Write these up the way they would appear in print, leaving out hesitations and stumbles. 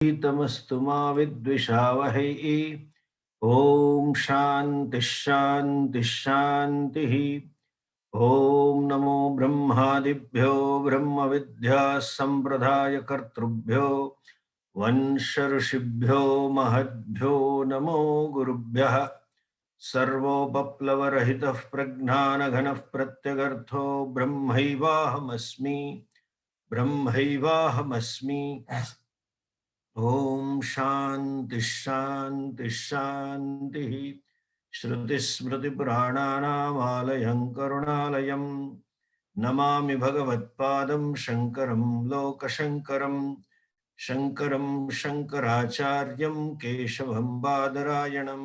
तमस्तु मा विद्विषावहै। ओम शांति शांति शांति। ओम नमो ब्रह्मादिभ्यो ब्रह्म विद्या संप्रदाय कर्तृभ्यो वंश ऋषिभ्यो महद्भ्यो नमो गुरुभ्यः। सर्वोपप्लवरहितः प्रज्ञानघनः प्रत्यगर्थो ब्रह्मैवाहमस्मि ब्रह्मैवाहमस्मि। ओम शांति शांति शांति। श्रुतिस्मृतिपुराणानामालयं करुणालयं नमामि भगवत्पादं शङ्करं लोकशङ्करं। शङ्करं शङ्कराचार्यं केशवं बादरायणं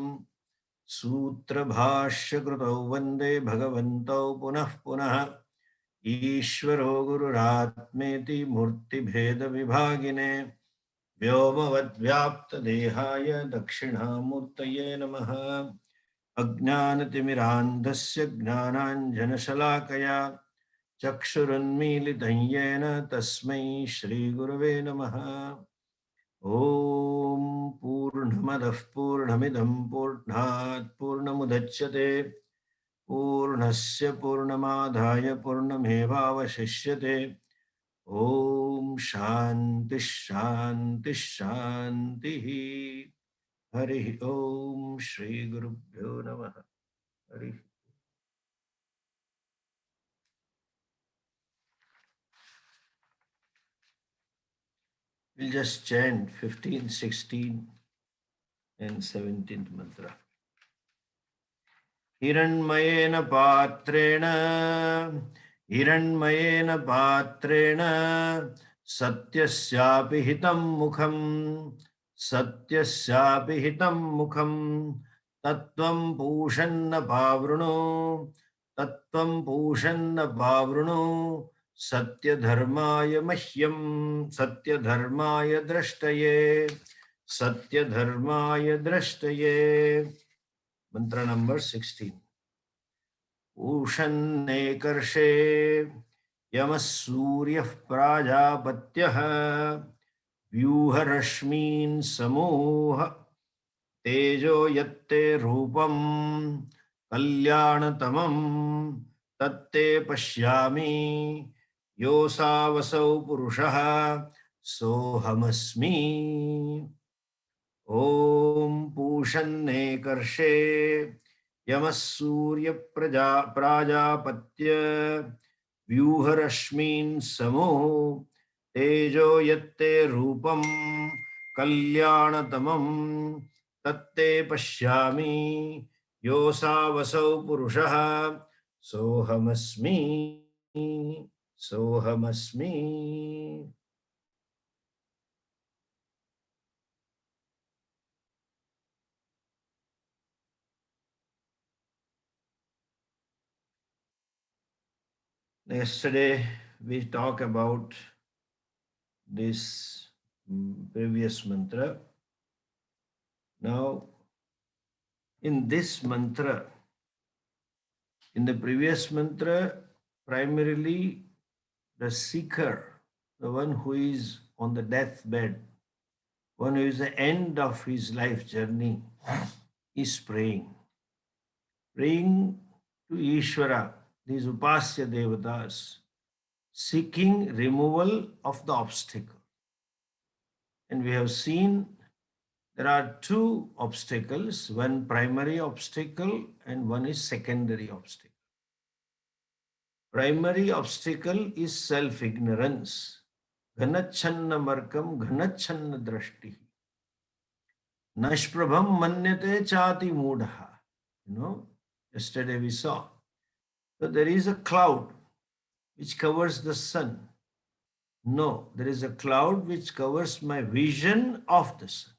सूत्रभाष्यकृतौ वन्दे भगवन्तौ पुनः पुनः। ईश्वरो गुरुरात्मेति मूर्तिभेदविभागिने व्योमवद्व्याप्तदेहाय दक्षिणामूर्तये नमः। अज्ञानतिमिरान्धस्य ज्ञानाञ्जनशलाकया चक्षुरुन्मीलितं येन तस्मै श्रीगुरवे नमः। ॐ पूर्णमदः पूर्णमिदं पूर्णात् पूर्णमुदच्यते पूर्णस्य पूर्णमादाय पूर्णमेवावशिष्यते। ओम शांति शांति शांति। हरि ओम श्री गुरुभ्यो नमः। Hari. We'll just chant 15, 16 and 17th mantra. हिरण्मयेन पात्रेण सत्यस्यापि हितं मुखं तत्त्वं पूषन्न पावृणो सत्यधर्माय द्रष्टये। मंत्र नंबर 16। पूषन्नेकर्षे यमः सूर्यः प्राजापत्यः व्यूहरश्मीन् समूह तेजो यत्ते रूपं कल्याणतमं तत्ते पश्यामि योऽसावसौ पुरुषः सोऽहमस्मि। ओम पूषन्नेकर्षे यमः सूर्य प्राजापत्य व्यूहरश्मीन् समूह तेजो यत्ते रूपं कल्याणतमं तत्ते पश्यामि योऽसावसौ पुरुषः सोऽहमस्मि। Yesterday we talked about this previous mantra. Now, in this mantra, in the previous mantra, primarily the seeker, the one who is on the deathbed, one who is the end of his life journey, is praying to Ishvara, these Upasya Devatas, seeking removal of the obstacle. And we have seen there are two obstacles, one primary obstacle and one is secondary obstacle. Primary obstacle is self-ignorance. Ghanachanna markam ghanachanna drashti. Nashprabham manyate chati mudha. Yesterday we saw. So there is a cloud which covers the sun. No, there is a cloud which covers my vision of the sun.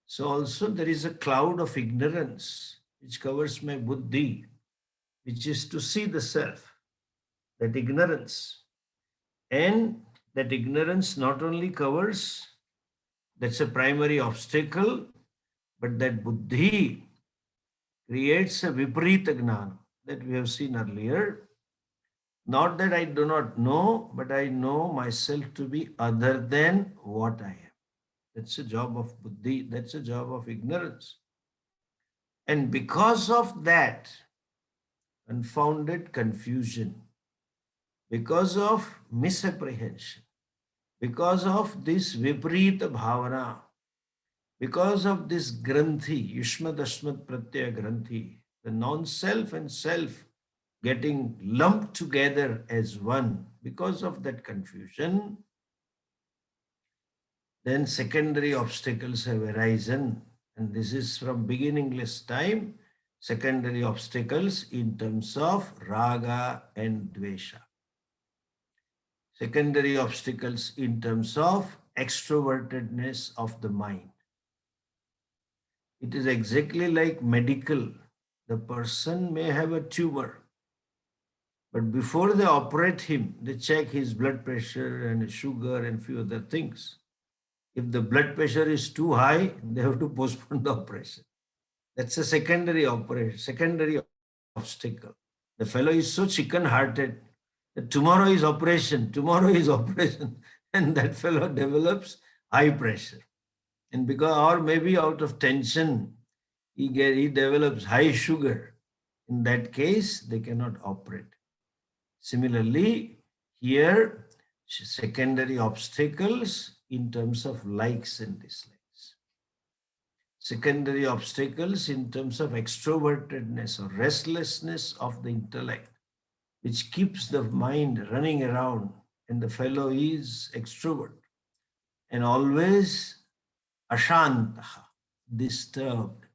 So also there is a cloud of ignorance which covers my buddhi, which is to see the self, that ignorance. And that ignorance not only covers, that's a primary obstacle, but that buddhi creates a viparita gnana that we have seen earlier. Not that I do not know, but I know myself to be other than what I am. That's a job of buddhi. That's a job of ignorance. And because of that, confounded confusion, because of misapprehension, because of this viparita bhavana, because of this granthi, Yushmat Ashmat Pratyaya granthi, the non-self and self getting lumped together as one, because of that confusion, then secondary obstacles have arisen. And this is from beginningless time, secondary obstacles in terms of raga and dvesha. Secondary obstacles in terms of extrovertedness of the mind. It is exactly like medical. The person may have a tumor, but before they operate him, they check his blood pressure and sugar and few other things. If the blood pressure is too high, they have to postpone the operation. That's a secondary operation, secondary obstacle. The fellow is so chicken-hearted that tomorrow is operation, and that fellow develops high pressure. And because, or maybe out of tension, he develops high sugar. In that case, they cannot operate. Similarly, here, secondary obstacles in terms of likes and dislikes. Secondary obstacles in terms of extrovertedness or restlessness of the intellect, which keeps the mind running around, and the fellow is extrovert and always ashantaha, disturbed,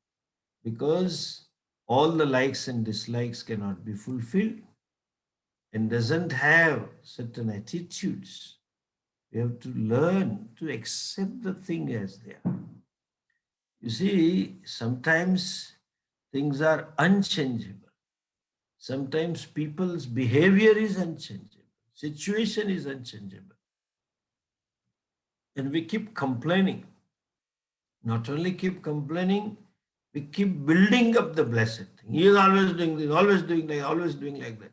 because all the likes and dislikes cannot be fulfilled and doesn't have certain attitudes. We have to learn to accept the thing as they are. You see, sometimes things are unchangeable. Sometimes people's behavior is unchangeable. Situation is unchangeable. And we keep complaining. Not only keep complaining, we keep building up the blessed thing. He is always doing this, always doing like that.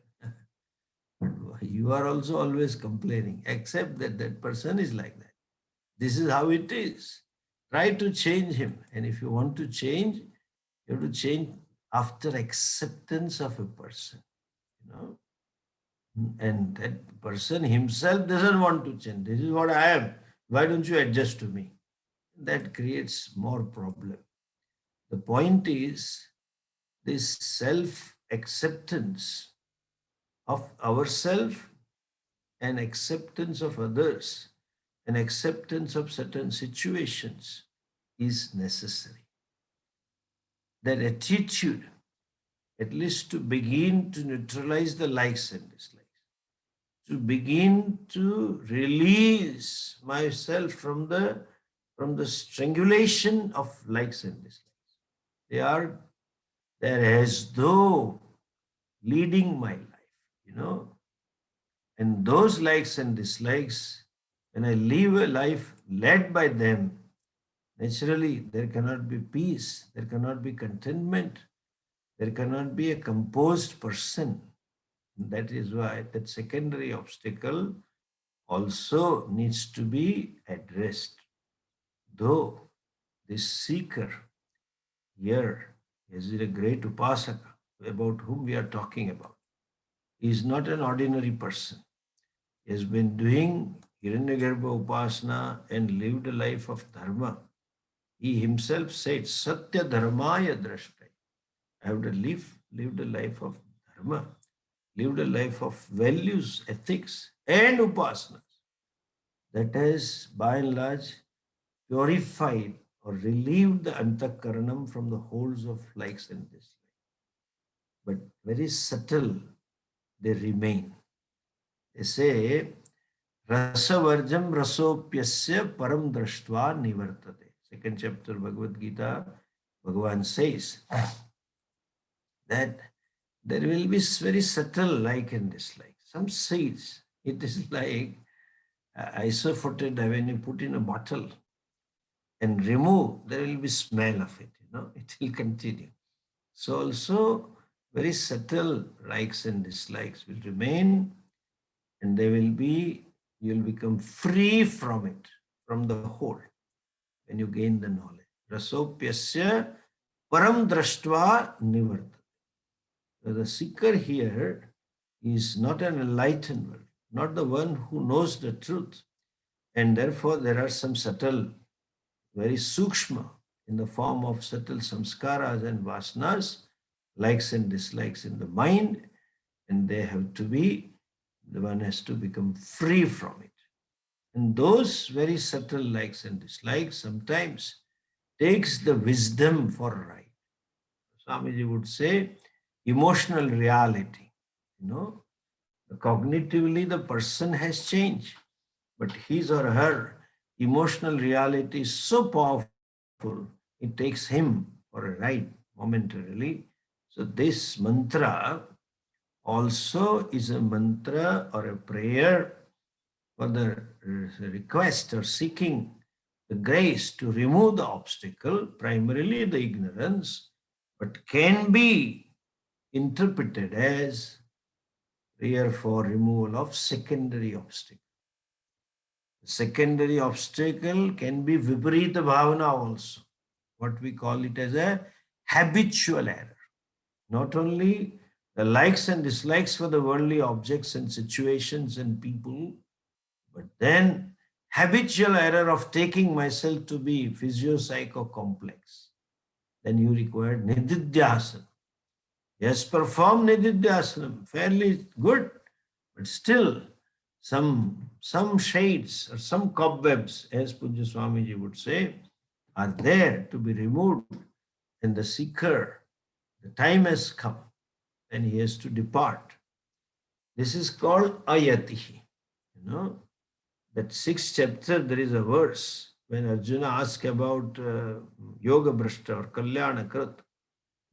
But you are also always complaining. Accept that that person is like that. This is how it is. Try to change him. And if you want to change, you have to change after acceptance of a person. You know, and that person himself doesn't want to change. This is what I am. Why don't you adjust to me? That creates more problem. The point is this self-acceptance of ourselves and acceptance of others and acceptance of certain situations is necessary. That attitude, at least to begin to neutralize the likes and dislikes, to begin to release myself from the strangulation of likes and dislikes. They are there as though leading my life, you know. And those likes and dislikes, when I live a life led by them, naturally there cannot be peace, there cannot be contentment, there cannot be a composed person. That is why that secondary obstacle also needs to be addressed. Though this seeker here is a great upasaka about whom we are talking about, he is not an ordinary person. He has been doing Hiranyagarbha Upasana and lived a life of dharma. He himself said, Satya Dharmaya Drashtai. I have lived a life of dharma, lived a life of values, ethics, and upasanas. That has, by and large, purified or relieved the antakaranam from the holds of likes and dislikes. But very subtle, they remain. They say, Rasavarjam rasopyasya param drashtva nivartate. Second chapter Bhagavad Gita, Bhagavan says that there will be very subtle like and dislike. Some seeds, it is like isophoted when you put in a bottle and remove, there will be smell of it, you know, it will continue. So also very subtle likes and dislikes will remain, and they will be, you will become free from it, from the whole. when you gain the knowledge. Rasopyasya param drashtva nivartate. So the seeker here is not an enlightened one, not the one who knows the truth. And therefore, there are some subtle, very sukshma, in the form of subtle samskaras and vasanas, likes and dislikes in the mind, and they have to be, the one has to become free from it. And those very subtle likes and dislikes sometimes takes the wisdom for a ride. Swamiji would say, emotional reality. You know, cognitively the person has changed, but his or her emotional reality is so powerful, it takes him for a ride momentarily. So this mantra also is a mantra or a prayer for the request or seeking the grace to remove the obstacle, primarily the ignorance, but can be interpreted as prayer for removal of secondary obstacle. The secondary obstacle can be viparita bhavana also, what we call it as a habitual error. Not only the likes and dislikes for the worldly objects and situations and people, but then habitual error of taking myself to be physio-psycho-complex. Then you require nididhyasana. Yes, perform nididhyasana, fairly good, but still some shades or some cobwebs, as Pujya Swamiji would say, are there to be removed. And the seeker, the time has come, and he has to depart. This is called ayati. You know, that sixth chapter, there is a verse when Arjuna asks about yoga brashta or kalyana krat.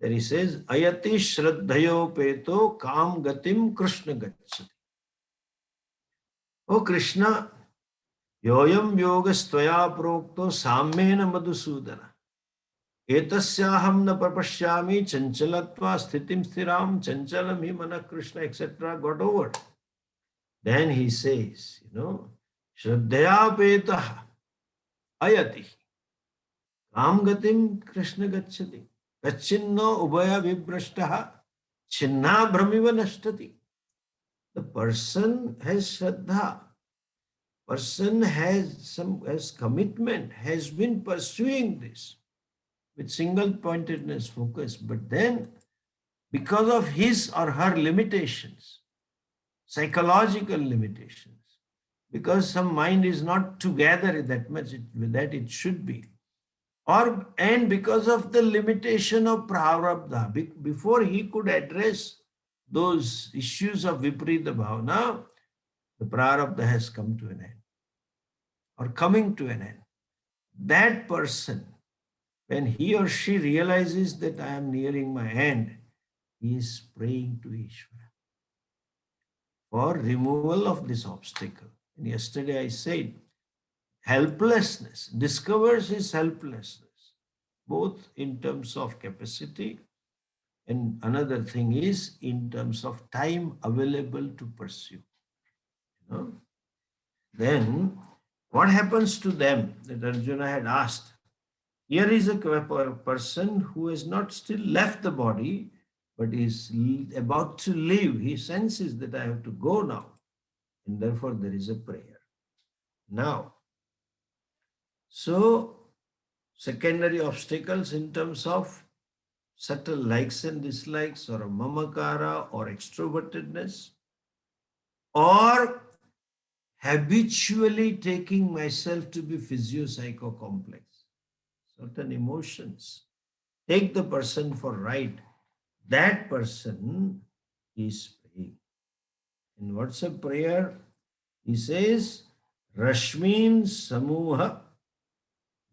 There he says, ayati shraddhayo peto kam gatim krishna gachati. Oh Krishna, yoyam yogastvaya prokto sammena madhusudana. Etasyaham na prapashyami chanchalatva sthitim sthiram chanchalam hi mana Krishna, etc. got over. Then he says, you know, Shraddhaya petah ayati kam gatim Krishna gacchati kachinno ubhaya vibrashtaha chinna brahmiva nashtati. The person has shraddha, person has commitment, has been pursuing this with single pointedness focus, but then because of his or her limitations, psychological limitations, because some mind is not together that much that it should be, or and because of the limitation of prarabdha, before he could address those issues of viparita bhavana, the prarabdha has come to an end or coming to an end. That person, when he or she realizes that I am nearing my end, he is praying to Ishvara for removal of this obstacle. And yesterday I said, helplessness, discovers his helplessness, both in terms of capacity and another thing is in terms of time available to pursue. You know? Then what happens to them that Arjuna had asked? Here is a person who has not still left the body, but is about to leave. He senses that I have to go now. And therefore there is a prayer. Now, so secondary obstacles in terms of subtle likes and dislikes or a mamakara or extrovertedness, or habitually taking myself to be physio-psycho-complex. Certain emotions take the person for ride. That person is praying. And what's a prayer? He says, Rashmin Samuha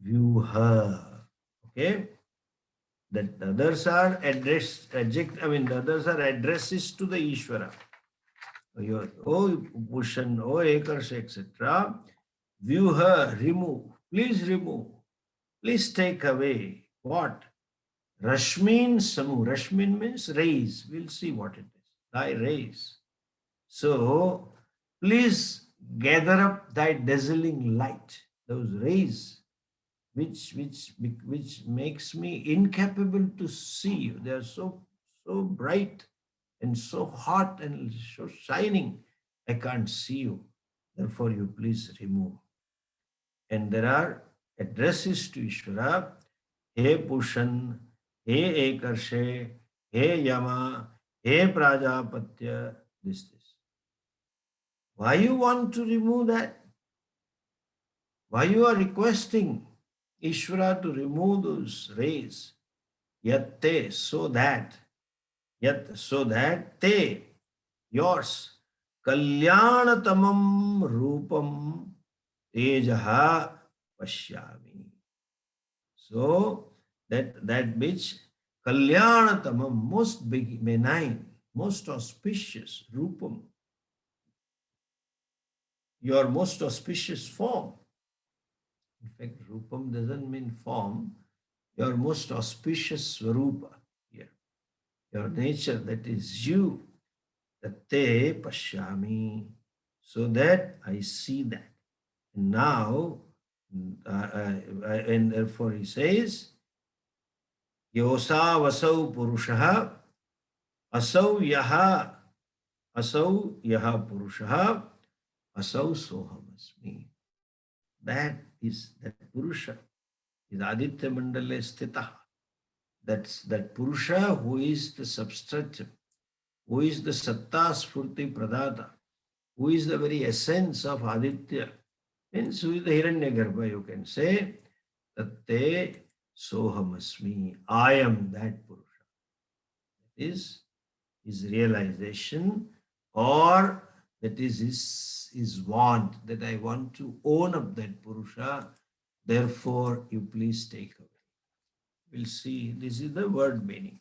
Vyuha. Okay? That the others are the others are addresses to the Ishvara. Oh Pushan, oh Ekarsha, etc. Vyuha, remove. Please remove. Please take away. What? Rashmin Samu. Rashmin means rays. We'll see what it is. Thy rays. So, please gather up thy dazzling light, those rays, which makes me incapable to see you. They are so bright and so hot and so shining. I can't see you. Therefore, you please remove. And there are addresses to Ishvara. He Pushan, He Ekarshe, He Yama, He Prajapatya, this. Why you want to remove that? Why you are requesting Ishvara to remove those rays? Yatte, so that te, yours, Kalyanatamam Rupam Tejaha Pashyami. So that which Kalyanatamam, most benign, most auspicious Rupam, your most auspicious form. In fact, Rupam doesn't mean form. Your most auspicious Swarupa here. Your nature, that is you. Tatte Pashyami. So that I see that. And now, and therefore he says, Yosa vasau purushaha asau yaha purushaha asau sohamasmi. That is that Purusha is Aditya Mandale Sthita. That's that Purusha who is the substratum, who is the Satta Spurti Pradata, who is the very essence of Aditya. Means who is the Hiranyagarbha, you can say, Tatte Sohamasmi. I am that Purusha. That is his realization, or that is his want, that I want to own up that Purusha, therefore you please take away. We'll see, this is the word meaning.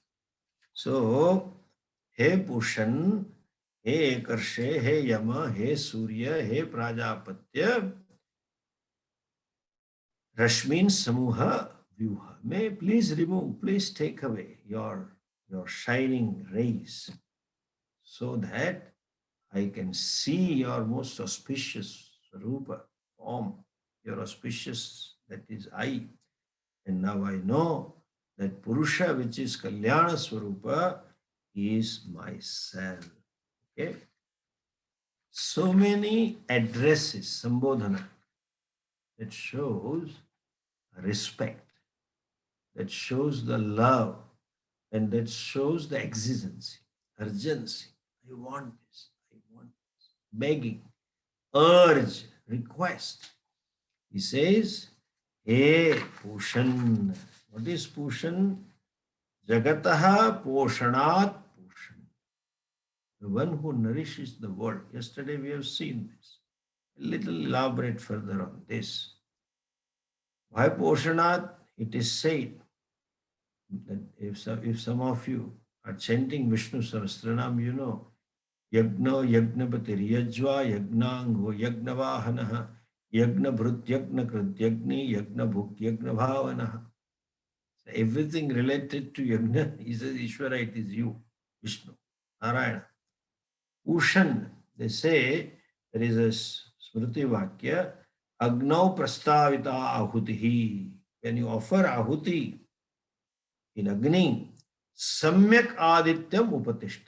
So, He Pushan, He Ekarshe, He Yama, He Surya, He Prajapatya, Rashmin Samuha Vyuha. May please remove, please take away your shining rays so that I can see your most auspicious Rupa form, your auspicious, that is I. And now I know that Purusha, which is Kalyana Swarupa, is myself. Okay? So many addresses, Sambodhana, that shows respect, that shows the love, and that shows the exigency, urgency. I want this, I want this. Begging, urge, request. He says, Hey Pushan. What is Pushan? Jagataha Poshanat Pushan. The one who nourishes the world. Yesterday we have seen this. A little elaborate further on this. Why Poshanat? It is said that if some of you are chanting Vishnu Sahasranam, you know, Yagna Yagnapatir Yajva Yagnango Yagnavahanaha Yagna Bhrut Yagna Krit Yagni Yagna Bhuk Yagna Bhavanaha. So everything related to Yagna, he says, Ishvara, it is you, Vishnu, Narayana. Ushan, they say, there is a Smriti Vakya, Agnau Prastavita Ahutihi. When you offer Ahuti in Agni, Samyak Adityam Upatishtate.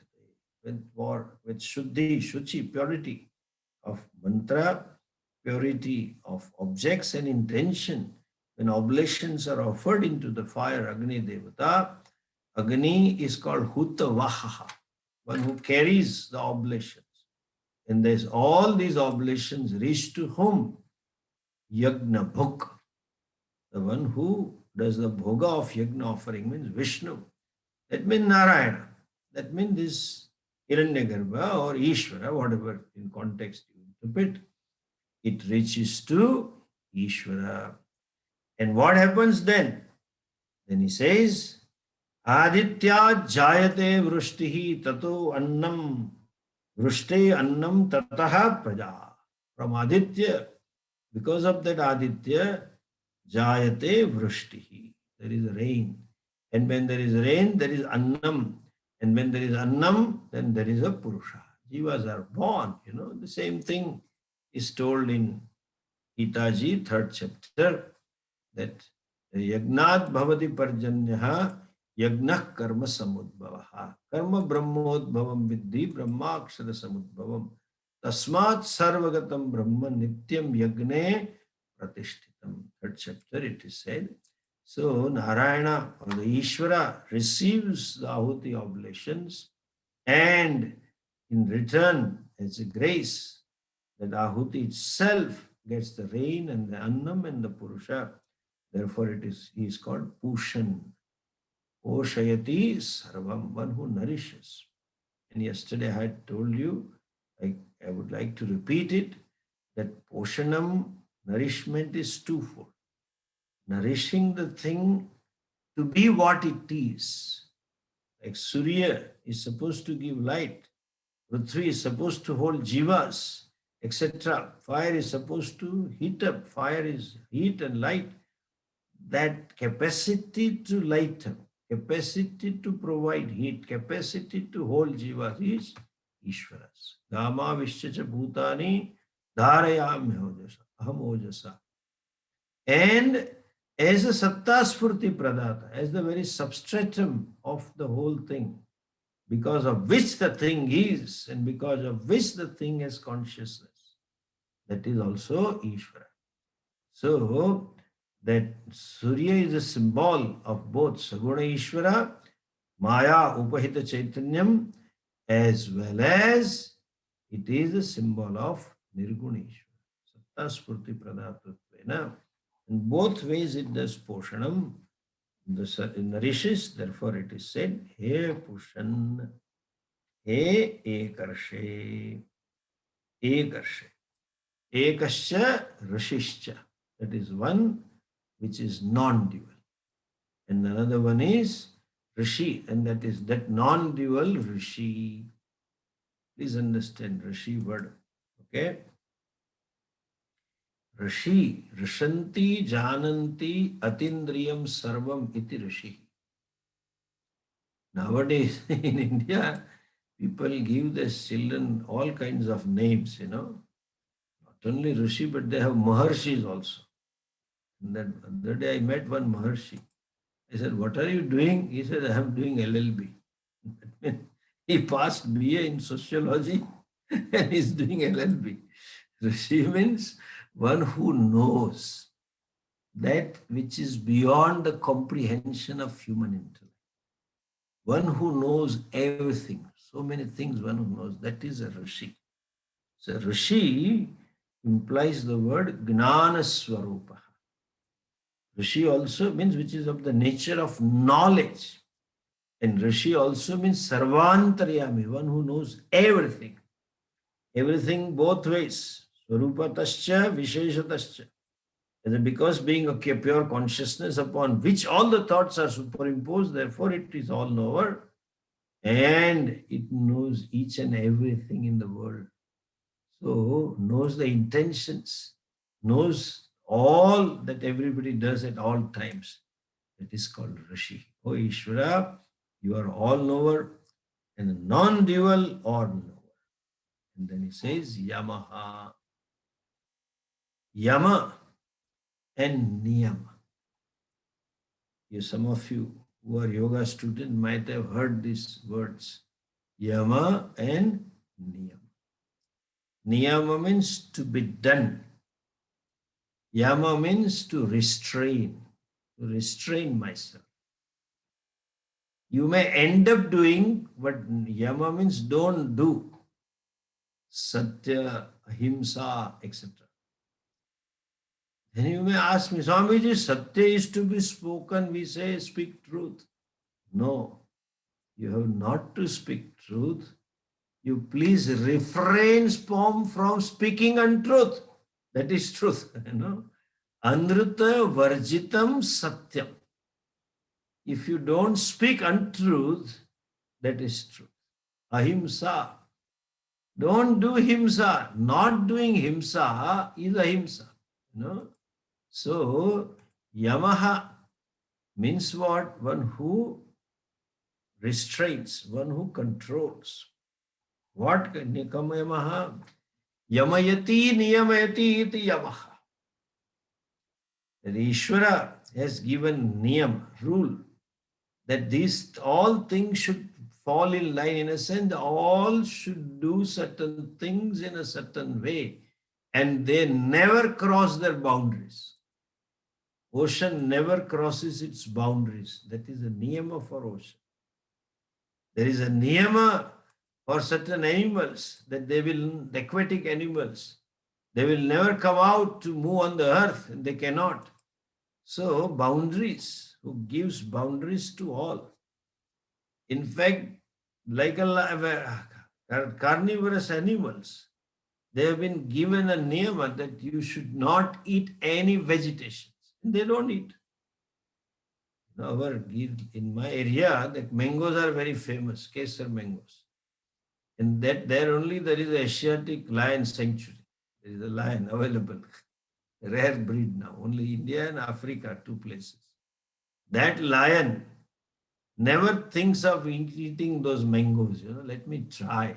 With Shuddhi, Shuchi, purity of mantra, purity of objects and intention. When oblations are offered into the fire, Agni Devata, Agni is called Huta Vahaha, one who carries the oblations. And there's all these oblations reach to whom? Yagna Bhuk. The one who does the bhoga of Yagna offering means Vishnu. That means Narayana. That means this Hiranyagarbha or Ishvara, whatever in context you interpret, it reaches to Ishvara. And what happens then? Then he says, Aditya jayate vrishtihi tato annam vrishte annam tataha praja. From Aditya, because of that Aditya, jayate vrishtihi. There is rain. And when there is rain, there is annam. And when there is annam, then there is a purusha. Jivas are born. You know, the same thing is told in Gita Ji, 3rd chapter, that Yagnat bhavati parjanyaha yagnah karma samudbhavaha. Karma brahmodbhavam viddhi brahmakshara samudbhavam. Tasmat sarvagatam brahma nityam yagne pratishtitam. Third chapter it is said. So Narayana or the Ishvara receives the Ahuti oblations, and in return, as a grace, that Ahuti itself gets the rain and the Annam and the Purusha. Therefore, he is called Pushan. Oshayati Sarvam, one who nourishes. And yesterday I had told you, I would like to repeat it, that Poshanam, nourishment is twofold. Nourishing the thing to be what it is. Like Surya is supposed to give light, Prithvi is supposed to hold jivas, etc. Fire is supposed to heat up. Fire is heat and light. That capacity to light up, capacity to provide heat, capacity to hold jivas is Ishvaras. Gama Vishchacha Bhutani Dharayam Aham Ojasa. And as a Satta Spurti Pradata, as the very substratum of the whole thing, because of which the thing is and because of which the thing has consciousness, that is also Ishvara. So, that Surya is a symbol of both Saguna Ishvara, Maya Upahita Chaitanyam, as well as it is a symbol of Nirguna Ishvara. Satta Spurti Pradatatvena. In both ways it does Poshanam, it nourishes, therefore it is said, He Pushan, He Ekarshe, Ekarshe. Ekascha Rashishcha. That is one which is non-dual. And another one is Rishi, and that is that non-dual Rishi. Please understand Rishi word. Okay? Rishi, Rishanti, Jananti, Atindriyam Sarvam iti Rishi. Nowadays in India, people give their children all kinds of names, Not only Rishi, but they have Maharshis also. And that other day I met one Maharshi. I said, "What are you doing?" He said, "I am doing LLB." He passed BA in sociology and he's doing LLB. Rishi means one who knows that which is beyond the comprehension of human intellect. One who knows everything, so many things one who knows, that is a Rishi. So Rishi implies the word Gnana Swarupa. Rishi also means which is of the nature of knowledge. And Rishi also means Sarvantaryami, one who knows everything. Everything both ways. Swarupatascha, Visheshatascha. And because being a pure consciousness upon which all the thoughts are superimposed, therefore it is all knower. And it knows each and everything in the world. So knows the intentions, knows all that everybody does at all times. That is called Rishi. O Ishvara, you are all knower and non-dual or knower. And then he says Yamaha. Yama and Niyama. Some of you who are yoga students might have heard these words. Yama and Niyama. Niyama means to be done. Yama means to restrain myself. You may end up doing what Yama means don't do. Satya, Ahimsa, etc. Then you may ask me, Swamiji, Satya is to be spoken, we say speak truth. No, you have not to speak truth. You please refrain from speaking untruth. That is truth. Anruta varjitam satyam. If you don't speak untruth, that is truth. Ahimsa. Don't do himsa. Not doing himsa is ahimsa. So, Yamaha means what? One who restrains, one who controls. What? Nikama Yamaha? Yamayati niyamayati iti Yamaha. That Ishvara has given niyam, rule, that these all things should fall in line. In a sense, all should do certain things in a certain way, and they never cross their boundaries. Ocean never crosses its boundaries. That is a niyama for ocean. There is a niyama for certain animals, that they will, aquatic animals, they will never come out to move on the earth, and they cannot. So, boundaries, who gives boundaries to all. In fact, like carnivorous animals, they have been given a niyama that you should not eat any vegetations. They don't eat. In my area, the mangoes are very famous, Kesar mangoes. And that there only there is a Asiatic lion sanctuary. There is a lion available, a rare breed now. Only India and Africa, two places. That lion never thinks of eating those mangoes. Let me try.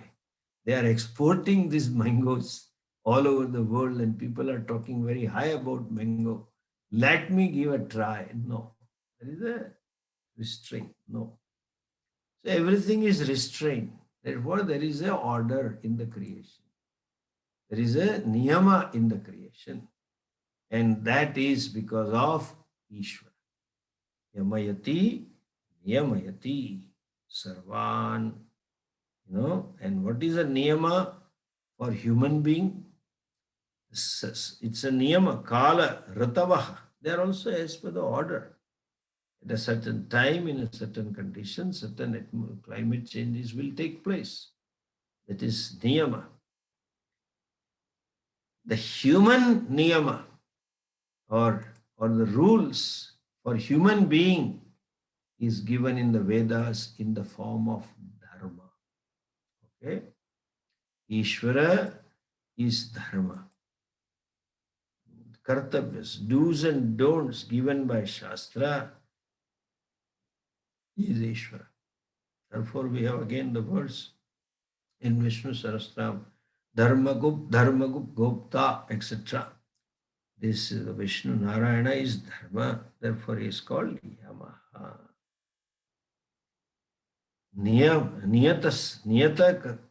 They are exporting these mangoes all over the world, and people are talking very high about mango. Let me give a try. No, there is a restraint. No. So everything is restrained. Therefore, there is a order in the creation. There is a niyama in the creation. And that is because of Ishvara. Yamayati, niyamayati, sarvan. And what is a niyama for human being? It's a niyama, kala, ratavaha. They are also as per the order. At a certain time, in a certain condition, certain climate changes will take place. That is niyama. The human niyama, or the rules for human being, is given in the Vedas in the form of dharma. Okay? Ishvara is dharma. Kartavyas, do's and don'ts given by Shastra is Ishvara. Therefore, we have again the verse in Vishnu Sahasranam, Dharmagup, Gopta, etc. This is the Vishnu Narayana is Dharma, therefore he is called Yamaha. Niyata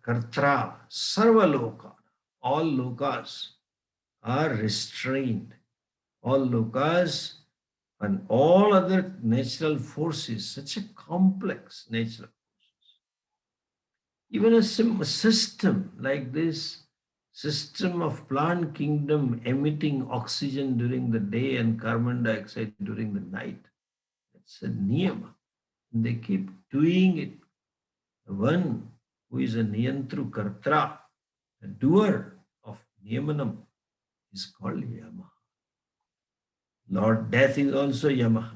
Kartra, Sarva Loka, all lokas are restrained. All lokas and all other natural forces, such a complex natural forces. Even a system like this, system of plant kingdom emitting oxygen during the day and carbon dioxide during the night, that's a niyama. And they keep doing it. The one who is a niyantru kartra, the doer of niyamanam, is called Yama. Lord Death is also Yama.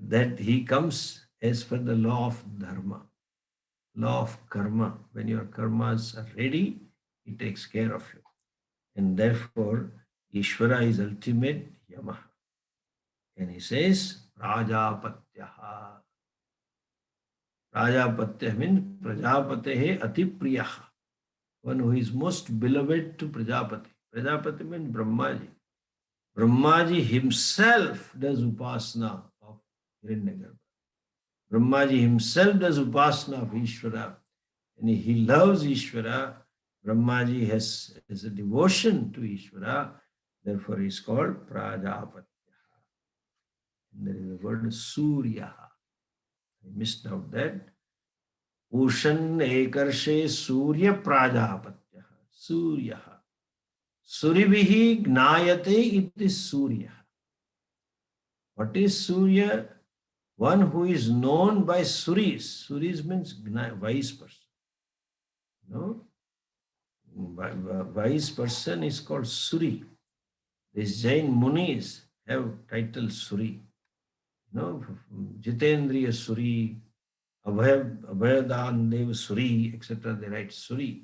That he comes as per the law of dharma, law of karma. When your karmas are ready, he takes care of you. And therefore, Ishvara is ultimate Yama. And he says, Prajapatyaha. Prajapatya means Prajapatehe Atipriyaha. One who is most beloved to Prajapati. Prajapati means Brahmaji. Brahmaji himself does upasana of Hiranyagarbha. Brahmaji himself does upasana of Ishvara. And he loves Ishvara. Brahmaji has a devotion to Ishvara. Therefore, he is called Prajapatya. And there is a word Surya. I missed out that. Ushan Ekarshe Surya Prajapatya. Surya. Suribihi Gnayate it is Surya. What is Surya? One who is known by Suris. Suris means wise person. No? Wise person is called Suri. These Jain Munis have title Suri. No? Jitendriya Suri, Abhayadan Dev Suri, etc. They write Suri.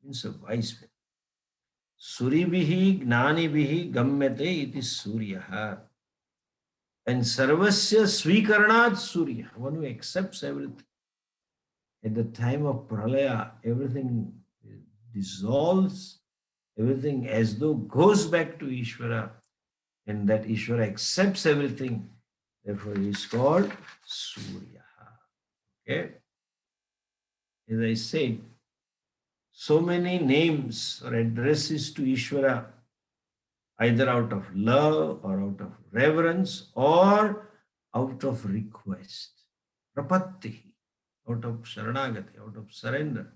Means a wise man. Suribihi Gnanibihi Gamyate it is Surya. And Sarvasya Svikarnat Surya, one who accepts everything. At the time of Pralaya, everything dissolves, everything as though goes back to Ishvara. and that Ishvara accepts everything. Therefore, he is called Surya. Okay? As I said, so many names or addresses to Ishvara, either out of love or out of reverence or out of request. Prapatti, out of Sharanagati, out of surrender.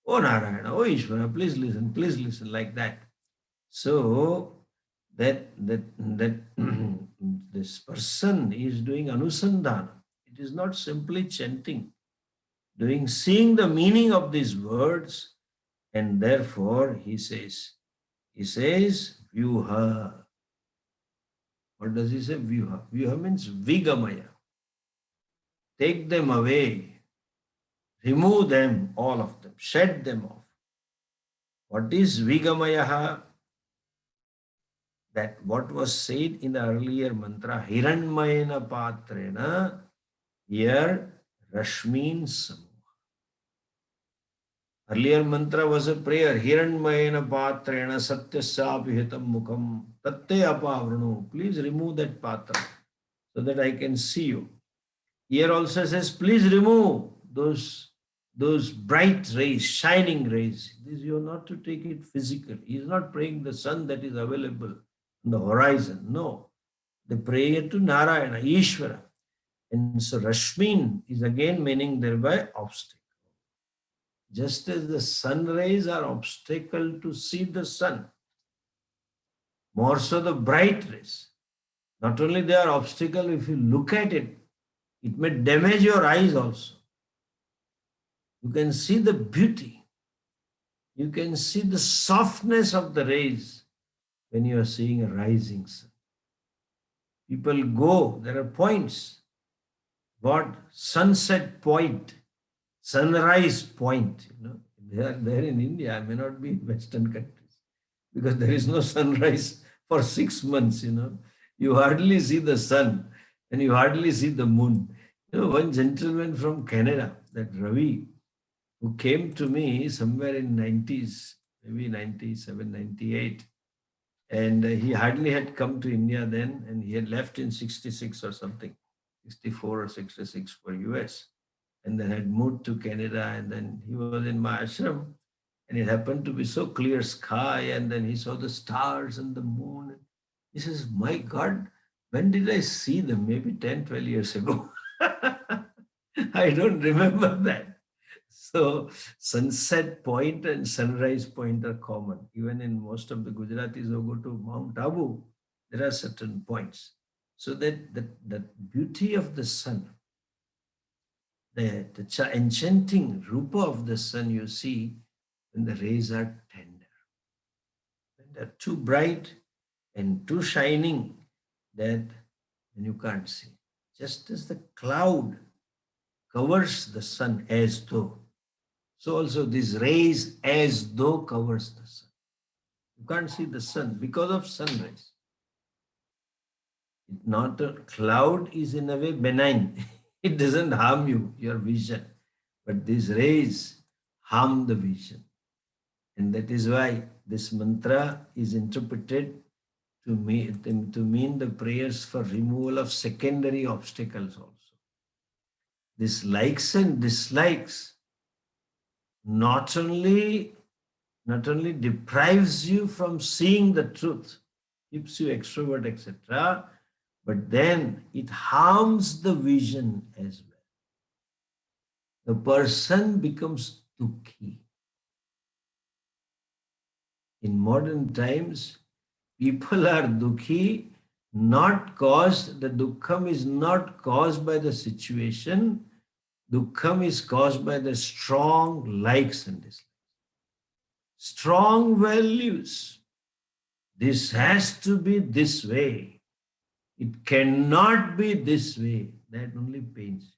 Oh Narayana, oh Ishvara, please listen, like that. So that this person is doing anusandhana. It is not simply chanting, seeing the meaning of these words, and therefore he says, Vyuha. What does he say? Vyuha. Vyuha means Vigamaya. Take them away, remove them, all of them, shed them off. What is Vigamaya? That what was said in the earlier mantra, Hiranmayena Patrena, here Rashmin Samuha. Earlier mantra was a prayer, Hiranmayena Patrena Satyasyapi Hitam Mukham Tatte Apavranu. Please remove that patra so that I can see you. Here also says, please remove those bright rays, shining rays. This you are not to take it physical. He is not praying the sun that is available on the horizon. No. The prayer to Narayana, Ishvara. And so Rashmin is again meaning thereby obstacle. Just as the sun rays are obstacle to see the sun, more so the bright rays. Not only they are obstacle, if you look at it, it may damage your eyes also. You can see the beauty. You can see the softness of the rays when you are seeing a rising sun. People go, there are points. What? Sunset point, sunrise point. They are there in India, may not be in Western countries, because there is no sunrise for 6 months. You hardly see the sun and you hardly see the moon. One gentleman from Canada, that Ravi, who came to me somewhere in 90s, maybe 97, 98, and he hardly had come to India then, and he had left in 66 or something, 64 or 66 for US, and then had moved to Canada, and then he was in my ashram, and it happened to be so clear sky, and then he saw the stars and the moon. He says, my God, when did I see them? Maybe 10, 12 years ago. I don't remember that. So sunset point and sunrise point are common. Even in most of the Gujaratis who go to Mount Abu, there are certain points. So that beauty of the sun, the enchanting rupa of the sun you see when the rays are tender. When they're too bright and too shining, that then you can't see. Just as the cloud covers the sun as though, so also these rays as though covers the sun. You can't see the sun because of sunrise. Not a cloud is in a way benign. It doesn't harm you, your vision. But these rays harm the vision. And that is why this mantra is interpreted to mean the prayers for removal of secondary obstacles also. This likes and dislikes not only deprives you from seeing the truth, keeps you extrovert, etc., but then it harms the vision as well. The person becomes dukhi. In modern times, people are dukhi, the dukkham is not caused by the situation, dukkham is caused by the strong likes and dislikes. Strong values. This has to be this way. It cannot be this way. That only pains.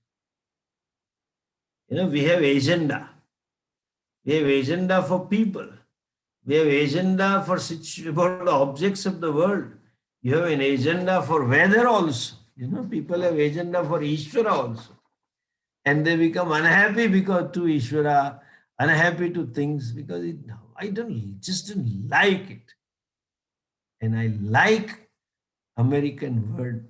We have agenda. We have agenda for people. We have agenda for about the objects of the world. You have an agenda for weather also. People have agenda for Ishvara also. And they become unhappy because to Ishvara, unhappy to things because I just don't like it. And I American word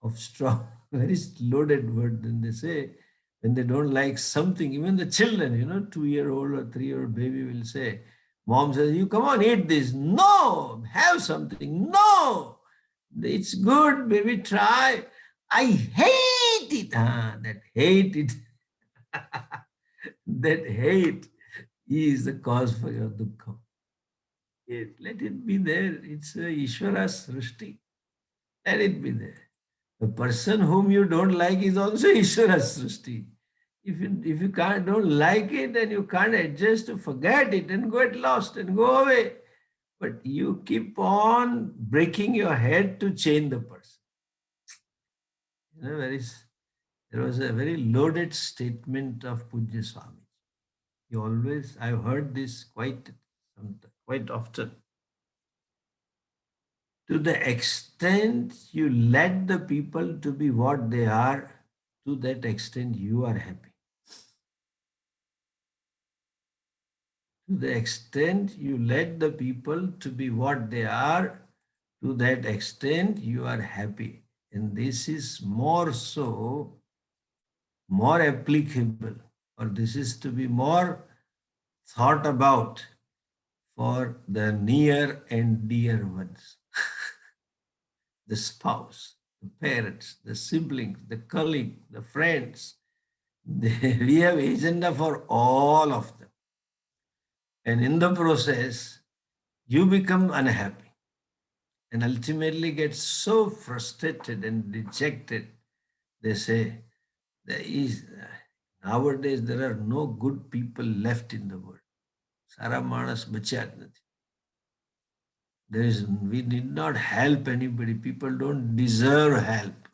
of strong, very loaded word. Then they say, when they don't like something, even the children, 2-year-old or 3-year-old baby will say, mom says, you come on, eat this. No, have something. No, it's good, baby, try. I hate it. That hate it, that hate is the cause for your dukkha. Let it be there. It's Ishvara's srishti. Let it be there. The person whom you don't like is also Ishvara's srishti. If you can't don't like it and you can't adjust to forget it and get lost and go away. But you keep on breaking your head to change the person. There was a very loaded statement of Pujya Swami. I've heard this quite often. To the extent you let the people to be what they are, to that extent you are happy. To the extent you let the people to be what they are, to that extent you are happy. And this is more so, more applicable, or this is to be more thought about for the near and dear ones. The spouse, the parents, the siblings, the colleague, the friends. We have agenda for all of them. And in the process, you become unhappy and ultimately get so frustrated and dejected. They say, nowadays there are no good people left in the world. Sara manas bachya જ નથી. We need not help anybody. People don't deserve help.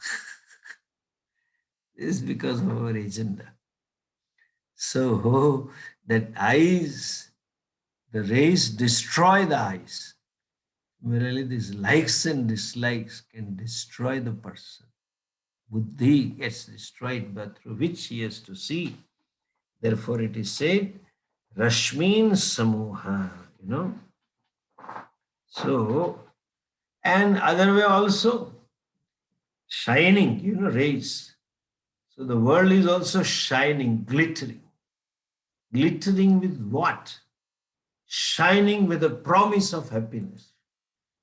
This is because of our agenda. So that eyes, the rays destroy the eyes. Similarly, these likes and dislikes can destroy the person. Buddhi gets destroyed, but through which he has to see. Therefore, it is said, Rashmin Samuha, So, and other way also, shining, rays. So the world is also shining, glittering. Glittering with what? Shining with the promise of happiness.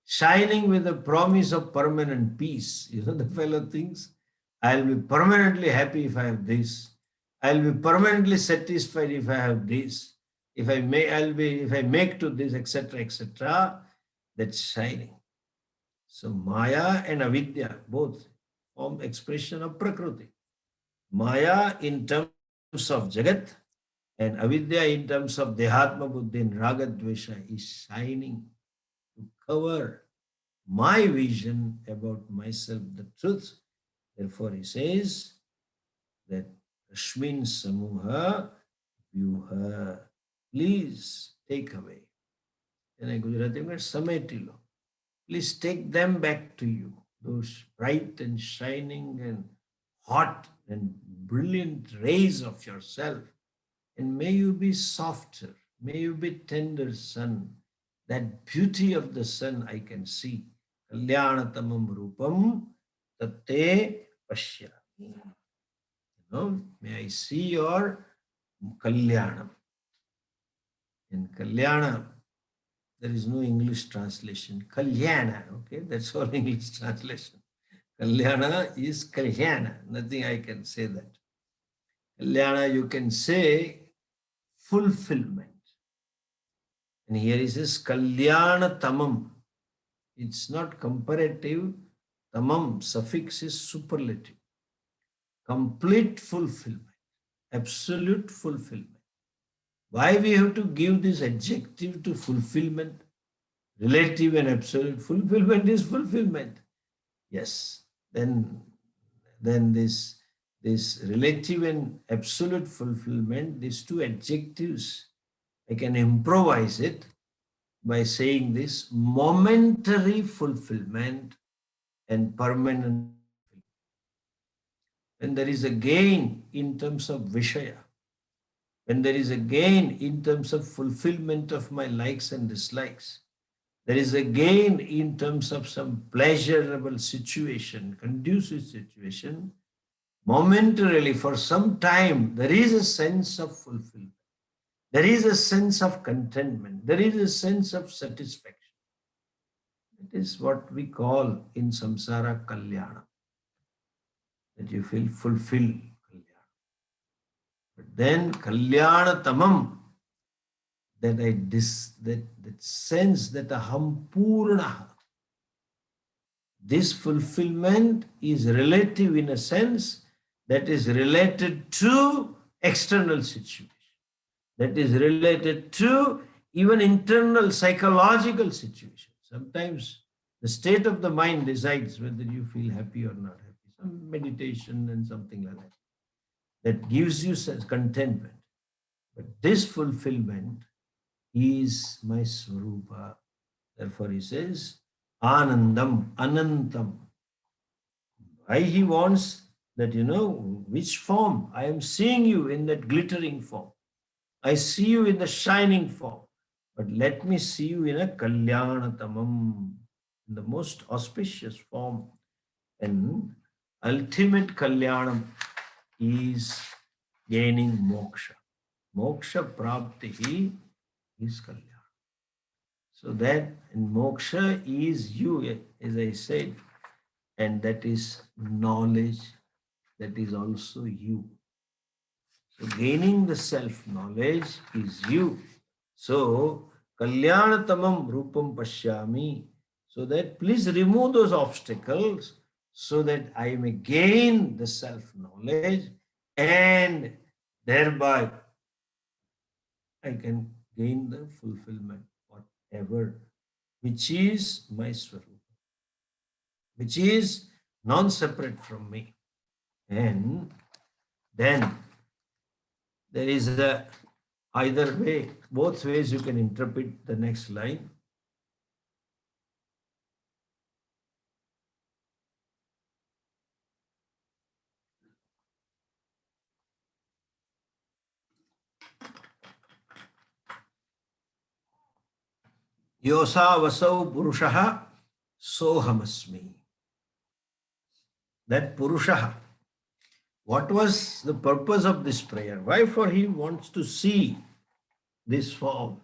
Shining with the promise of permanent peace. The fellow thinks, I'll be permanently happy if I have this. I'll be permanently satisfied if I have this. If I make to this, etc., etc. That's shining. So Maya and Avidya, both form expression of Prakriti. Maya in terms of Jagat and Avidya in terms of Dehatma Buddhi and Raga Dvesha is shining to cover my vision about myself, the truth. Therefore, he says that Rashmin Samuha Vyuha, please take away. And I Gujarati Sametilo. Please take them back to you, those bright and shining and hot and brilliant rays of yourself. And may you be softer, may you be tender sun. That beauty of the sun I can see. Kalyanatamam rupam tate pashyami. May I see your kalyanam. In kalyana, there is no English translation. Kalyana, okay? That's all English translation. Kalyana is kalyana. Nothing I can say that. Kalyana, you can say fulfillment. And here he says kalyana tamam. It's not comparative. Tamam suffix is superlative. Complete fulfillment. Absolute fulfillment. Why we have to give this adjective to fulfillment? Relative and absolute. Fulfillment is fulfillment. Yes. Then this relative and absolute fulfillment, these two adjectives, I can improvise it by saying this momentary fulfillment and permanent. When there is a gain in terms of Vishaya, when there is a gain in terms of fulfillment of my likes and dislikes, There is a gain in terms of some pleasurable situation, conducive situation. Momentarily, for some time, there is a sense of fulfillment. There is a sense of contentment. There is a sense of satisfaction. It is what we call in samsara kalyana, that you feel fulfilled. Kalyana. But then kalyana tamam, that sense that aham purna, this fulfillment is relative in a sense that is related to external situation, that is related to even internal psychological situation. Sometimes the state of the mind decides whether you feel happy or not happy. Some meditation and something like that gives you contentment. But this fulfillment is my swarupa. Therefore, he says, Anandam, Anantam. Why he wants that, which form? I am seeing you in that glittering form. I see you in the shining form. But let me see you in a kalyanatamam, in the most auspicious form. And ultimate kalyanam is gaining moksha. Moksha prapti is kalyana. So that in moksha is you, as I said, and that is knowledge, that is also you. So gaining the self-knowledge is you. So kalyanatamam rupam pashyami, so that please remove those obstacles so that I may gain the self-knowledge and thereby I can gain the fulfillment, whatever, which is my swarupa, which is non-separate from me. And then there is a either way, both ways you can interpret the next line. Yosa vasau purushaha sohamasmi. That purushaha. What was the purpose of this prayer? Why for he wants to see this form?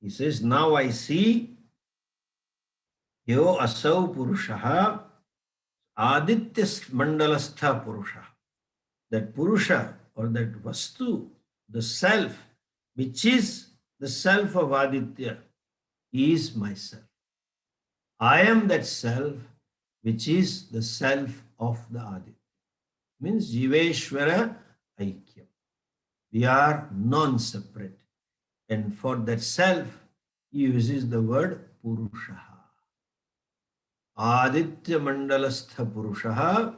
He says, now I see yo asau purushaha aditya mandalastha purusha. That purusha or that vastu, the self, which is the self of Aditya, is myself. I am that self, which is the self of the Aditya. Means Jiveshwara Aikyam. We are non-separate. And for that self, he uses the word Purushaha. Aditya Mandalastha Purushaha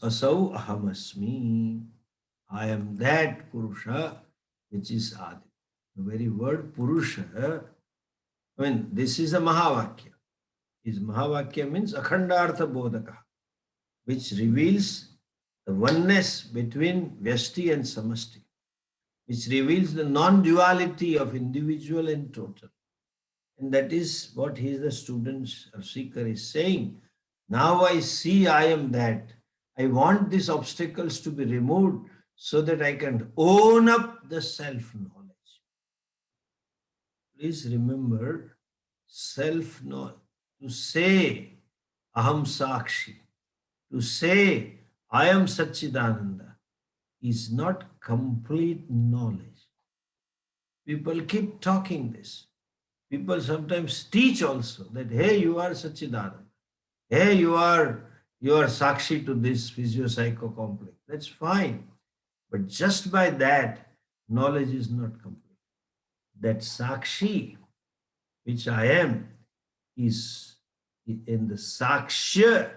Asau Ahamasmi. I am that Purusha which is Aditya. The very word Purusha, this is a Mahavakya. His Mahavakya means Akhandartha Bodhaka, which reveals the oneness between Vyasti and Samasti, which reveals the non-duality of individual and total. And that is what the student or seeker is saying. Now I see I am that. I want these obstacles to be removed so that I can own up the self-knowledge. Please remember, self-knowledge, to say Aham Sakshi, to say I am Satchidananda is not complete knowledge. People keep talking this. People sometimes teach also that, hey, you are Satchidananda. Hey, you are Sakshi to this physio-psycho complex. That's fine. But just by that, knowledge is not complete. That Sakshi, which I am, is in the Sakshya.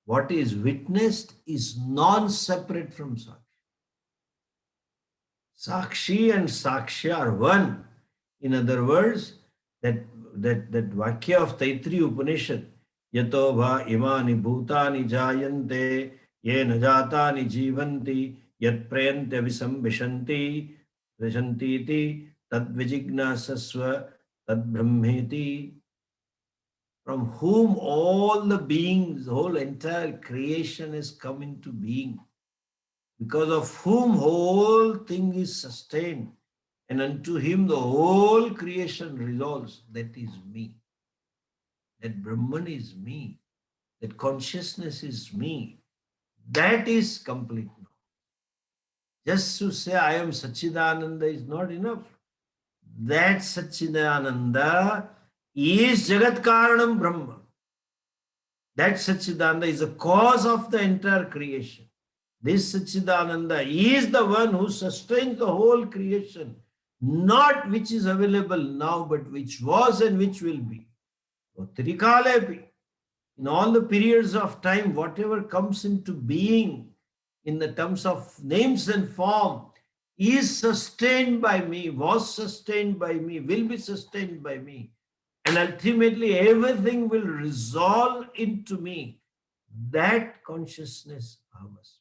What is witnessed is non-separate from Sakshi. Sakshi and Sakshya are one. In other words, that Vakya of Taittiriya Upanishad, Yato va imani bhutani jayante, ye najatani jivanti, yat prayante visambhishanti, vishanti tad vijignasasva Tad Brahmeti, from whom all the beings, the whole entire creation has come into being, because of whom whole thing is sustained, and unto him the whole creation resolves. That is me. That Brahman is me. That consciousness is me. That is complete knowledge. Just to say I am Sachidananda is not enough. That Sachidananda is Jagat Karanam Brahma. That Sachidananda is the cause of the entire creation. This Sachidananda is the one who sustains the whole creation, not which is available now, but which was and which will be. In all the periods of time, whatever comes into being in the terms of names and form is sustained by me, was sustained by me, will be sustained by me. And ultimately, everything will resolve into me. That consciousness ahavas.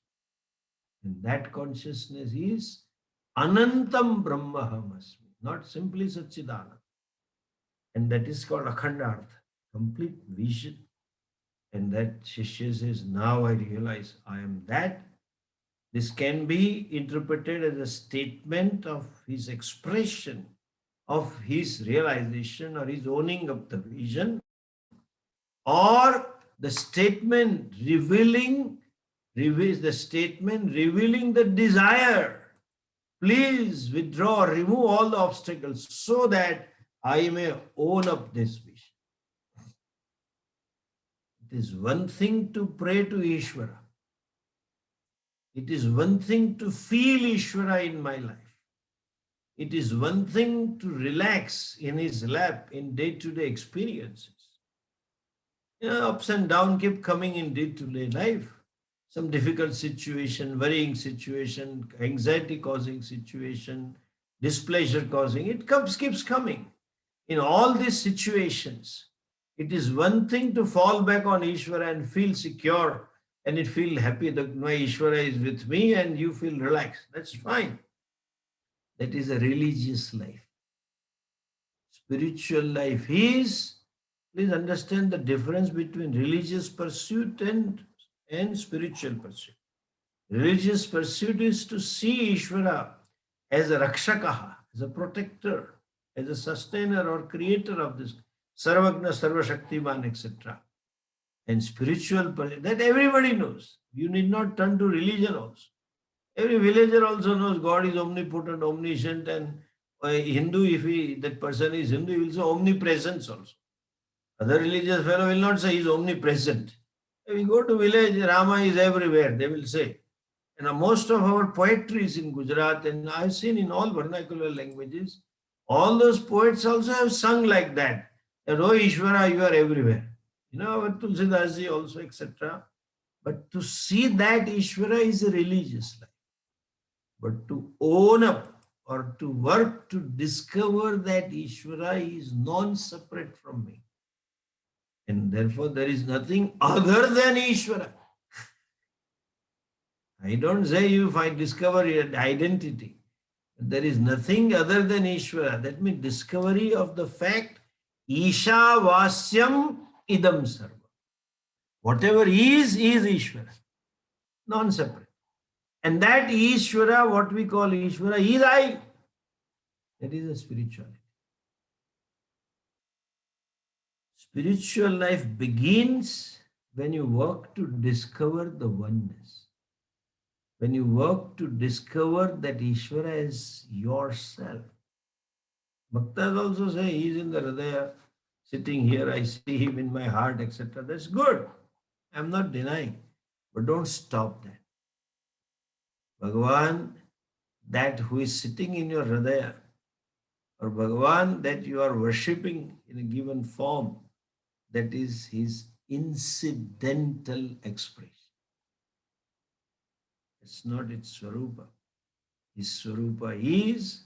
And that consciousness is Anantam Brahmahamasmi, not simply Satchidananda. And that is called Akhandartha, complete vision. And that Shishya says, now I realize I am that. This can be interpreted as a statement of his expression, of his realization or his owning of the vision, or the statement revealing the desire. Please withdraw, remove all the obstacles so that I may own up this vision. It is one thing to pray to Ishvara. It is one thing to feel Ishvara in my life. It is one thing to relax in his lap in day-to-day experiences. Ups and downs keep coming in day-to-day life. Some difficult situation, worrying situation, anxiety causing situation, displeasure causing, keeps coming. In all these situations, it is one thing to fall back on Ishvara and feel secure and it feel happy that my Ishvara is with me and you feel relaxed. That's fine. That is a religious life. Spiritual life is, please understand the difference between religious pursuit and spiritual pursuit. Religious pursuit is to see Ishvara as a Rakshakaha, as a protector, as a sustainer or creator of this Sarvagna, Sarvashaktiman, etc. And spiritual, that everybody knows. You need not turn to religion also. Every villager also knows God is omnipotent, omniscient, and a Hindu, if that person is Hindu, he will say omnipresence also. Other religious fellow will not say he is omnipresent. If you go to village, Rama is everywhere, they will say. And most of our poetry is in Gujarat, and I've seen in all vernacular languages, all those poets also have sung like that. That, oh Ishvara, you are everywhere. Our Tulsidas also, etc. But to see that Ishvara is a religious life. But to own up or to work to discover that Ishvara is non-separate from me. And therefore there is nothing other than Ishvara. I don't say if I discover your identity. There is nothing other than Ishvara. That means discovery of the fact Ishavasyam idam sarva. Whatever is Ishvara. Non-separate. And that Ishvara, what we call Ishvara, is I. That is a spirituality. Spiritual life begins when you work to discover the oneness. When you work to discover that Ishvara is yourself. Bhaktas also say he is in the Hridaya, sitting here, I see him in my heart, etc. That's good. I'm not denying. But don't stop that. Bhagavan, that who is sitting in your Hridaya, or Bhagavan that you are worshipping in a given form, that is his incidental expression. It's not its Swarupa. His Swarupa is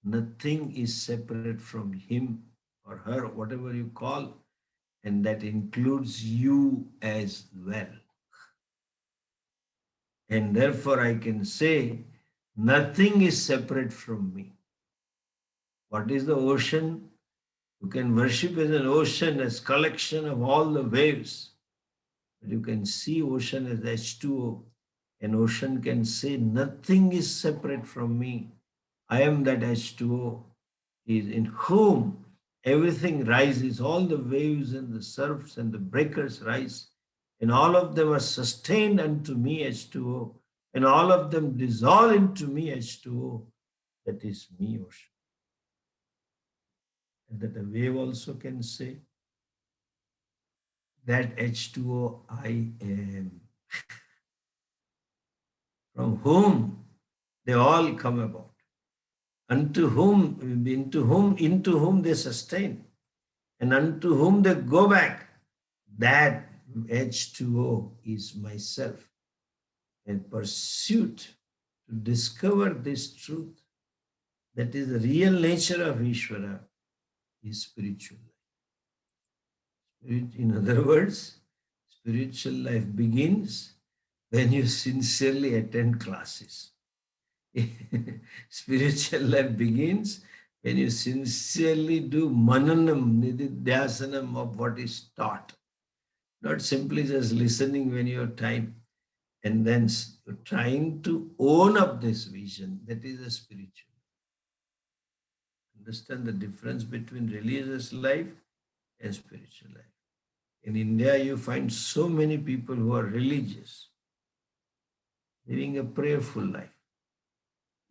nothing is separate from him or her, whatever you call, and that includes you as well. And therefore I can say, nothing is separate from me. What is the ocean? You can worship as an ocean, as collection of all the waves. But you can see ocean as H2O. An ocean can say, nothing is separate from me. I am that H2O. Is in whom everything rises, all the waves and the surfs and the breakers rise, and all of them are sustained unto me, H2O, and all of them dissolve into me, H2O. That is me, ocean. And that a wave also can say, that H2O I am, from whom they all come about, into whom they sustain, and unto whom they go back. That H2O is myself. And pursuit to discover this truth, that is the real nature of Ishvara, is spiritual life. In other words, spiritual life begins when you sincerely attend classes. Spiritual life begins when you sincerely do mananam, nididhyasanam of what is taught. Not simply just listening when you have time and then trying to own up this vision. That is a spiritual. Understand the difference between religious life and spiritual life. In India, you find so many people who are religious, living a prayerful life,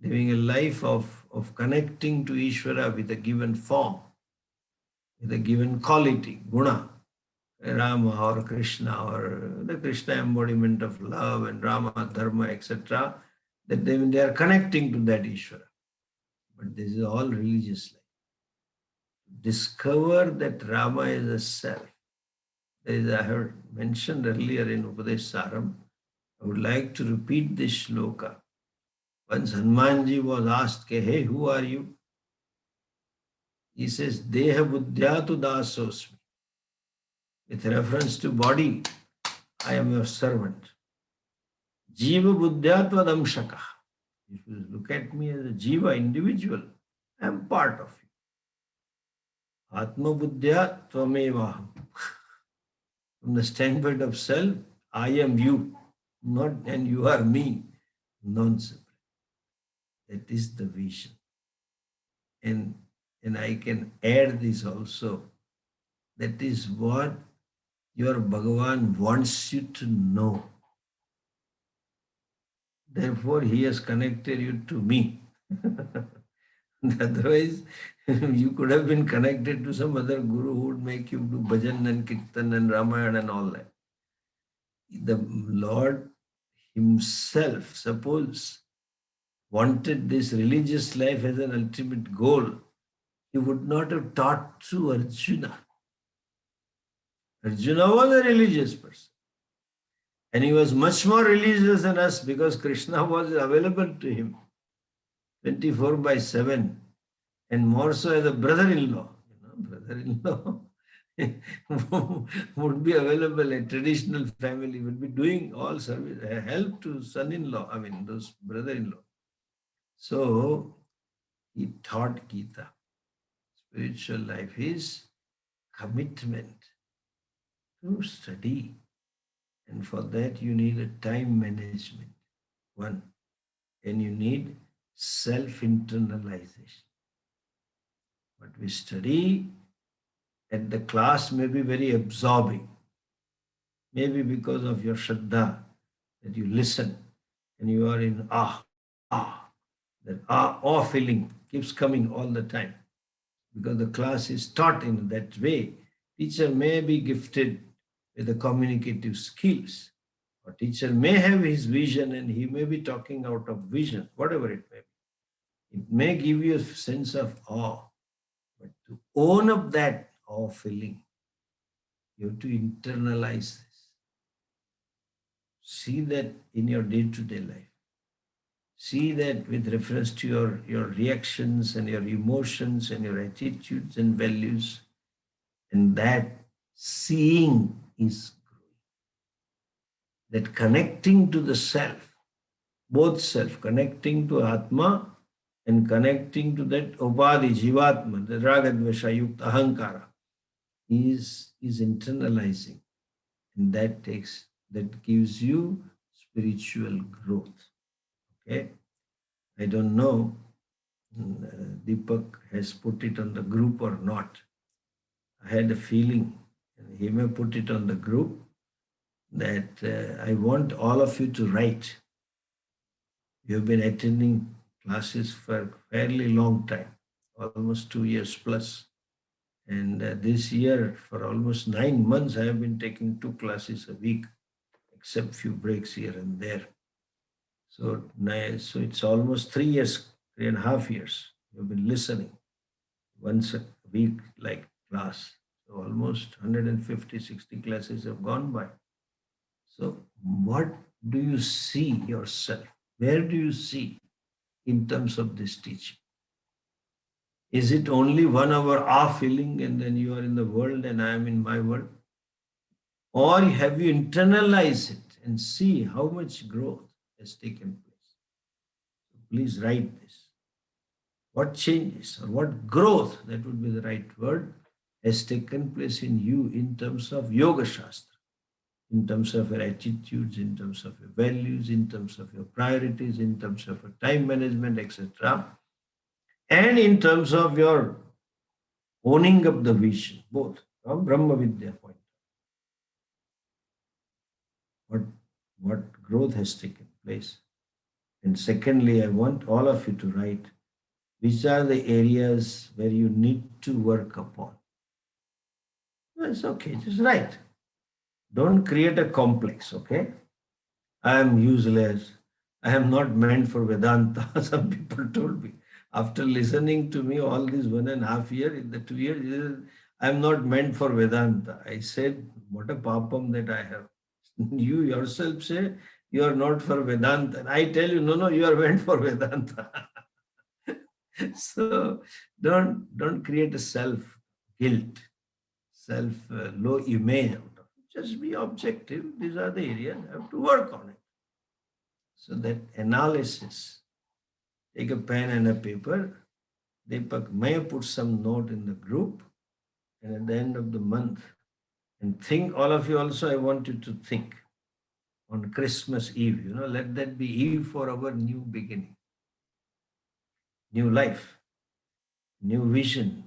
living a life of connecting to Ishvara with a given form, with a given quality, guna, Rama or Krishna or the Krishna embodiment of love and Rama, Dharma, etc., that they are connecting to that Ishvara. But this is all religious life. Discover that Rama is a self. There is, I have mentioned earlier in Upadesh Saram, I would like to repeat this shloka. Once Hanumanji was asked, hey, who are you? He says, Deha buddhyatu dasosmi. With reference to body, I am your servant. Jiva buddhyatva damshaka. If you look at me as a jiva, individual, I am part of you. Atma buddhya tvamevaham. From the standpoint of self, I am you, not and you are me, non-separate. That is the vision. And I can add this also. That is what your Bhagavan wants you to know. Therefore, he has connected you to me. Otherwise, you could have been connected to some other guru who would make you do bhajan and kirtan and Ramayana and all that. The Lord himself, suppose, wanted this religious life as an ultimate goal, he would not have taught to Arjuna. Arjuna was a religious person. And he was much more religious than us because Krishna was available to him 24/7 and more so as a brother-in-law. Brother-in-law would be available, a traditional family would be doing all service, help to son-in-law, those brother-in-law. So he taught Gita. Spiritual life is commitment to study. And for that you need a time management, one. And you need self-internalization. What we study at the class may be very absorbing. Maybe because of your shraddha, that you listen and you are in that awe feeling keeps coming all the time. Because the class is taught in that way. Teacher may be gifted with the communicative skills. Or teacher may have his vision and he may be talking out of vision, whatever it may be. It may give you a sense of awe. But to own up that awe feeling, you have to internalize this. See that in your day-to-day life. See that with reference to your reactions and your emotions and your attitudes and values. And that seeing is growing. That connecting to the self, both self, connecting to Atma and connecting to that upadhi, jivatma, the ragadvesha yukta ahankara, is internalizing. And that gives you spiritual growth. Okay. I don't know Deepak has put it on the group or not. I had a feeling, and he may put it on the group, that I want all of you to write. You have been attending classes for a fairly long time, almost 2 years plus. And this year, for almost 9 months, I have been taking 2 classes a week, except few breaks here and there. So it's almost 3 years, 3.5 years. You've been listening once a week, like class. So almost 150, 60 classes have gone by. So what do you see yourself? Where do you see in terms of this teaching? Is it only 1 hour off feeling and then you are in the world and I am in my world? Or have you internalized it and see how much growth has taken place? Please write this. What changes or what growth, that would be the right word, has taken place in you in terms of Yoga Shastra, in terms of your attitudes, in terms of your values, in terms of your priorities, in terms of your time management, etc., and in terms of your owning up the vision, both from Brahma Vidya point. What, what growth has taken place? And secondly, I want all of you to write which are the areas where you need to work upon. No, it's okay, just write. Don't create a complex, okay? I am useless. I am not meant for Vedanta. Some people told me after listening to me all these 1.5 years, in the 2 years, I am not meant for Vedanta. I said, what a papam that I have. You yourself say you are not for Vedanta. And I tell you, no, no, you are meant for Vedanta. So don't create a self guilt, self low image out of it. Just be objective. These are the areas I have to work on it. So that analysis, take a pen and a paper. Deepak may put some note in the group, and at the end of the month, and think, all of you also, I want you to think on Christmas Eve, let that be Eve for our new beginning, new life, new vision.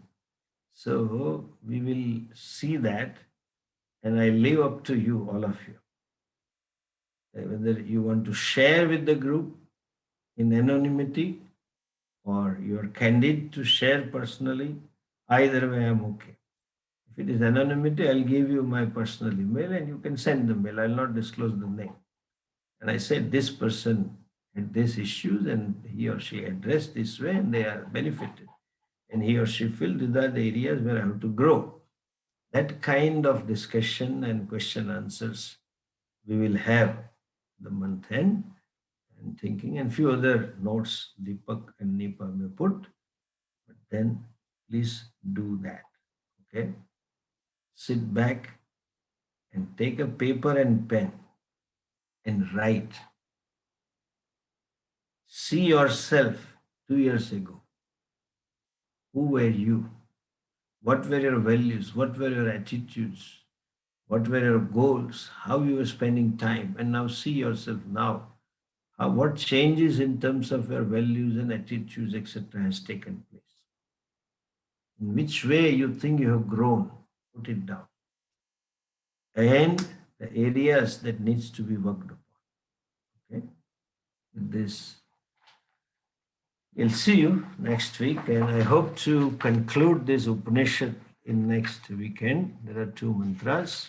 So we will see that, and I leave up to you, all of you, whether you want to share with the group in anonymity or you are candid to share personally. Either way, I'm okay. If it is anonymity, I'll give you my personal email and you can send the mail. I'll not disclose the name. And I said this person had these issues and he or she addressed this way and they are benefited. And he or she feel these are the areas where I have to grow. That kind of discussion and question answers we will have the month end and thinking, and few other notes Deepak and Nipa may put. But then please do that. Okay? Sit back and take a paper and pen and write. See yourself 2 years ago. Who were you? What were your values? What were your attitudes? What were your goals? How you were spending time? And now see yourself now. What changes in terms of your values and attitudes, etc., has taken place? In which way you think you have grown? Put it down. And the areas that needs to be worked upon. Okay. With this, we'll see you next week, and I hope to conclude this Upanishad in next weekend. There are 2 mantras.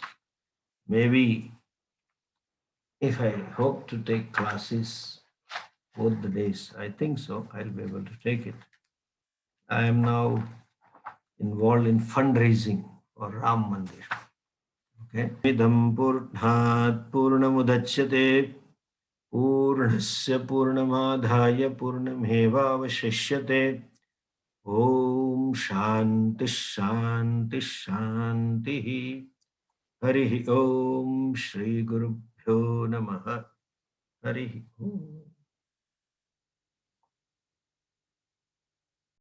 Maybe if I hope to take classes both the days, I think so, I'll be able to take it. I am now involved in fundraising for Ram Mandir. Okay. Idam purnat purnamudachyate पूर्णस्य पूर्णमादाय पूर्णमेवावशिष्यते ॐ शान्ति शान्ति शान्तिः हरिः ॐ श्री गुरुभ्यो नमः हरिः ॐ